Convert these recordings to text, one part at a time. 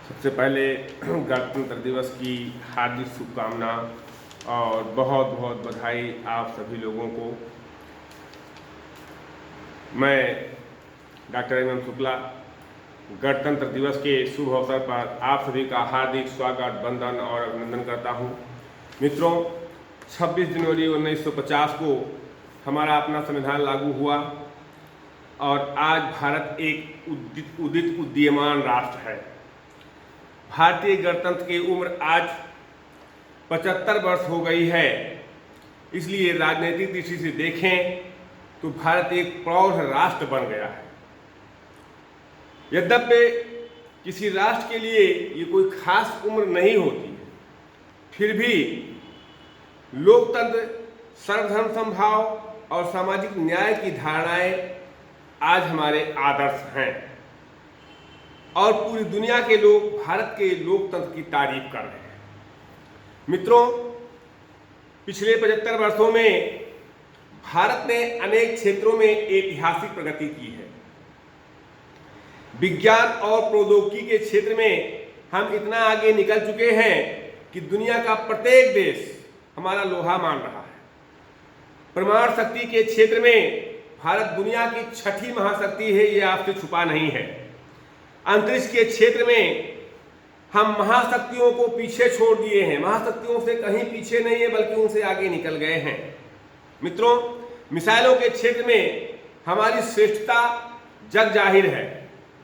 सबसे पहले गणतंत्र दिवस की हार्दिक शुभकामना और बहुत बहुत बधाई आप सभी लोगों को। मैं डॉक्टर एम एम शुक्ला गणतंत्र दिवस के शुभ अवसर पर आप सभी का हार्दिक स्वागत, वंदन और अभिनंदन करता हूं। मित्रों, 26 जनवरी 1950 को हमारा अपना संविधान लागू हुआ और आज भारत एक उदित उदीयमान राष्ट्र है। भारतीय गणतंत्र की उम्र आज 75 वर्ष हो गई है। इसलिए राजनीतिक दृष्टि से देखें तो भारत एक प्रौढ़ राष्ट्र बन गया है। यद्यपि किसी राष्ट्र के लिए ये कोई खास उम्र नहीं होती है, फिर भी लोकतंत्र, सर्वधर्म समभाव और सामाजिक न्याय की धारणाएं आज हमारे आदर्श हैं और पूरी दुनिया के लोग भारत के लोकतंत्र की तारीफ कर रहे हैं। मित्रों, पिछले 75 वर्षों में भारत ने अनेक क्षेत्रों में ऐतिहासिक प्रगति की है। विज्ञान और प्रौद्योगिकी के क्षेत्र में हम इतना आगे निकल चुके हैं कि दुनिया का प्रत्येक देश हमारा लोहा मान रहा है। परमाणु शक्ति के क्षेत्र में भारत दुनिया की 6ठी महाशक्ति है, ये आपसे छुपा नहीं है। अंतरिक्ष के क्षेत्र में हम महाशक्तियों को पीछे छोड़ दिए हैं। महाशक्तियों से कहीं पीछे नहीं है, बल्कि उनसे आगे निकल गए हैं। मित्रों, मिसाइलों के क्षेत्र में हमारी श्रेष्ठता जग जाहिर है।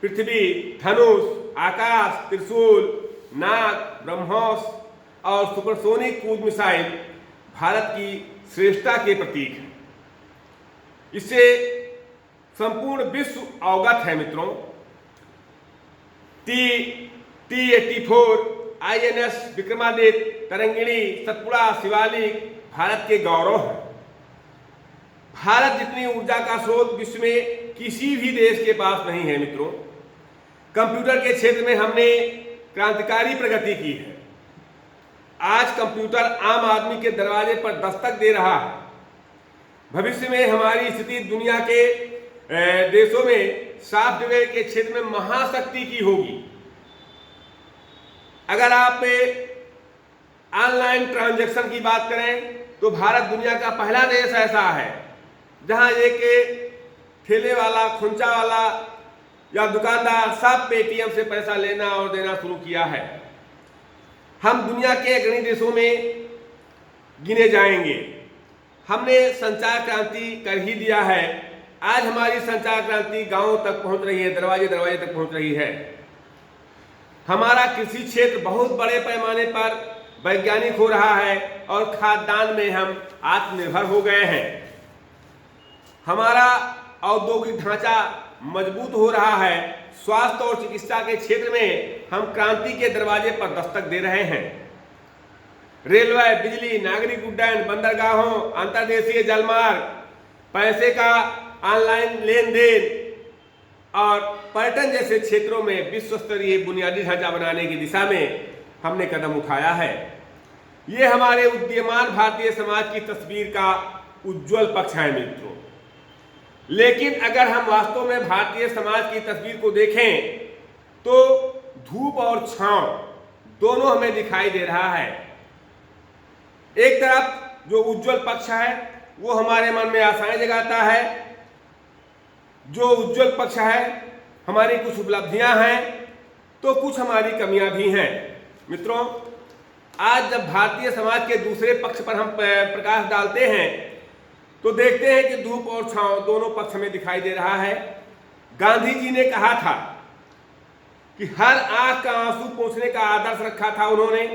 पृथ्वी, धनुष, आकाश, त्रिशूल, नाग, ब्रह्मोस और सुपरसोनिक क्रूज मिसाइल भारत की श्रेष्ठता के प्रतीक हैं। इससे संपूर्ण विश्व अवगत है। मित्रों, T-84, INS विक्रमादित्य, तरंगिणी, सतपुड़ा, शिवालिक भारत के गौरव है। भारत जितनी ऊर्जा का स्रोत विश्व में किसी भी देश के पास नहीं है। मित्रों, कंप्यूटर के क्षेत्र में हमने क्रांतिकारी प्रगति की है। आज कंप्यूटर आम आदमी के दरवाजे पर दस्तक दे रहा है। भविष्य में हमारी स्थिति दुनिया के देशों में सॉफ्टवेयर के क्षेत्र में महाशक्ति की होगी। अगर आप ऑनलाइन ट्रांजैक्शन की बात करें तो भारत दुनिया का पहला देश ऐसा है जहां एक ठेले वाला, खुंचा वाला या दुकानदार सब पेटीएम से पैसा लेना और देना शुरू किया है। हम दुनिया के अग्रणी देशों में गिने जाएंगे। हमने संचार क्रांति कर ही दिया है। आज हमारी संचार क्रांति गांवों तक पहुंच रही है, दरवाजे दरवाजे तक पहुंच रही है। हमारा कृषि क्षेत्र बहुत बड़े पैमाने पर वैज्ञानिक हो रहा है और खाद्यान्न में हम आत्मनिर्भर हो गए हैं। हमारा औद्योगिक ढांचा मजबूत हो रहा है। स्वास्थ्य और चिकित्सा के क्षेत्र में हम क्रांति के दरवाजे पर दस्तक दे रहे हैं। रेलवे, बिजली, नागरिक उड्डयन, बंदरगाहों, अंतर्देशीय जलमार्ग, पैसे का ऑनलाइन लेन देन और पर्यटन जैसे क्षेत्रों में विश्व स्तरीय बुनियादी ढांचा बनाने की दिशा में हमने कदम उठाया है। ये हमारे उदीयमान भारतीय समाज की तस्वीर का उज्जवल पक्ष है। मित्रों, लेकिन अगर हम वास्तव में भारतीय समाज की तस्वीर को देखें तो धूप और छांव दोनों हमें दिखाई दे रहा है। एक तरफ जो उज्जवल पक्ष है वो हमारे मन में आशाएं जगाता है। जो उज्जवल पक्ष है, हमारी कुछ उपलब्धियां हैं तो कुछ हमारी कमियां भी हैं। मित्रों, आज जब भारतीय समाज के दूसरे पक्ष पर हम प्रकाश डालते हैं तो देखते हैं कि धूप और छांव दोनों पक्ष हमें दिखाई दे रहा है। गांधी जी ने कहा था कि हर आंख का आंसू पोंछने का आदर्श रखा था उन्होंने।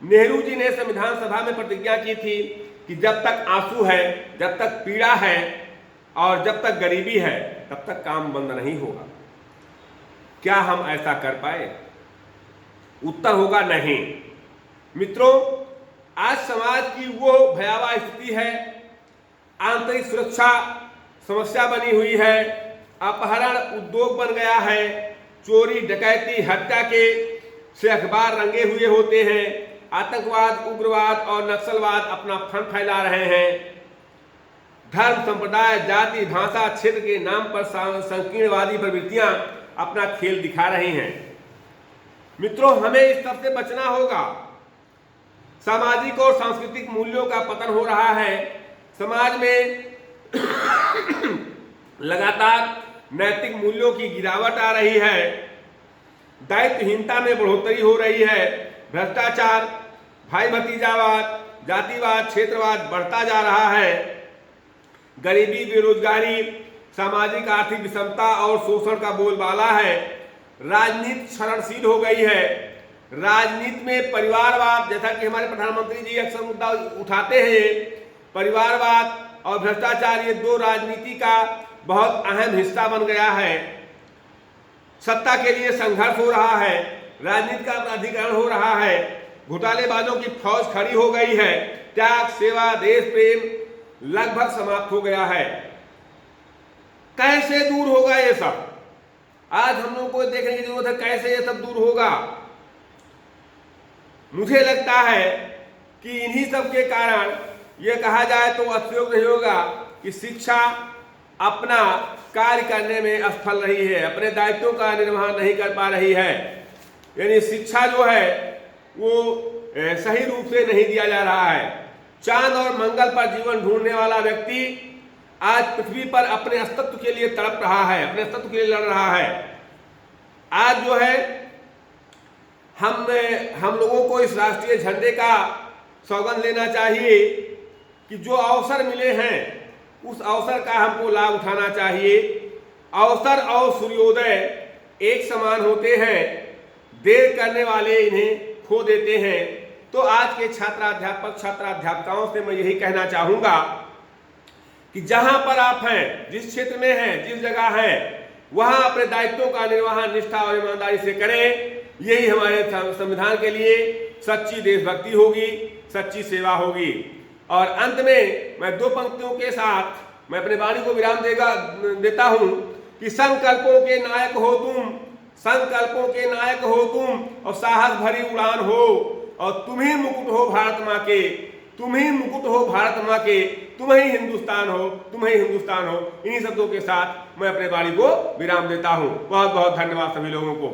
नेहरू जी ने संविधान सभा में प्रतिज्ञा की थी कि जब तक आंसू है, जब तक पीड़ा है और जब तक गरीबी है, तब तक काम बंद नहीं होगा। क्या हम ऐसा कर पाए? उत्तर होगा नहीं। मित्रों, आज समाज की वो भयावह स्थिति है, आंतरिक सुरक्षा समस्या बनी हुई है, अपहरण उद्योग बन गया है, चोरी, डकैती, हत्या के से अखबार रंगे हुए होते हैं, आतंकवाद, उग्रवाद और नक्सलवाद अपना फन फैला रहे हैं। धर्म, संप्रदाय, जाति, भाषा, क्षेत्र के नाम पर संकीर्णवादी प्रवृत्तियां अपना खेल दिखा रही हैं। मित्रों, हमें इस सब से बचना होगा। सामाजिक और सांस्कृतिक मूल्यों का पतन हो रहा है। समाज में लगातार नैतिक मूल्यों की गिरावट आ रही है। दायित्वहीनता में बढ़ोतरी हो रही है। भ्रष्टाचार, भाई भतीजावाद, जातिवाद, क्षेत्रवाद बढ़ता जा रहा है। गरीबी, बेरोजगारी, सामाजिक आर्थिक विषमता और शोषण का बोलबाला है। राजनीति क्षरणशील हो गई है। राजनीति में परिवारवाद, जैसा कि हमारे प्रधानमंत्री जी अक्सर मुद्दा उठाते हैं, परिवारवाद और भ्रष्टाचार, ये दो राजनीति का बहुत अहम हिस्सा बन गया है। सत्ता के लिए संघर्ष हो रहा है। राजनीति का अपराधीकरण हो रहा है। घोटालेबाजों की फौज खड़ी हो गई है। त्याग, सेवा, देश प्रेम लगभग समाप्त हो गया है। कैसे दूर होगा ये सब? आज हम लोगों को देखने की जरूरत है, कैसे ये सब दूर होगा। मुझे लगता है कि इन्हीं सब के कारण ये कहा जाए तो अतिशयोक्ति नहीं होगा कि शिक्षा अपना कार्य करने में असफल रही है, अपने दायित्वों का निर्वहन नहीं कर पा रही है। यानी शिक्षा जो है वो सही रूप से नहीं दिया जा रहा है। चांद और मंगल पर जीवन ढूंढने वाला व्यक्ति आज पृथ्वी पर अपने अस्तित्व के लिए तड़प रहा है, अपने अस्तित्व के लिए लड़ रहा है। आज जो है हम लोगों को इस राष्ट्रीय झंडे का सौगंध लेना चाहिए कि जो अवसर मिले हैं उस अवसर का हमको लाभ उठाना चाहिए। अवसर और सूर्योदय एक समान होते हैं। देर करने वाले इन्हें खो देते हैं। तो आज के छात्राध्यापक छात्राध्यापिकाओं से मैं यही कहना चाहूँगा कि जहाँ पर आप हैं, जिस क्षेत्र में हैं, जिस जगह हैं, वहाँ अपने दायित्वों का निर्वहन निष्ठा और ईमानदारी से करें। यही हमारे संविधान के लिए सच्ची देशभक्ति होगी, सच्ची सेवा होगी। और अंत में मैं दो पंक्तियों के साथ मैं अपने वाणी को विराम देता हूँ कि संकल्पों के नायक हो तुम, संकल्पों के नायक हो तुम, और साहस भरी उड़ान हो, और तुम ही मुकुट हो भारत माँ के, तुम ही मुकुट हो भारत माँ के, तुम ही हिंदुस्तान हो, तुम ही हिंदुस्तान हो। इन्हीं शब्दों के साथ मैं अपने वाणी को विराम देता हूँ। बहुत बहुत धन्यवाद सभी लोगों को।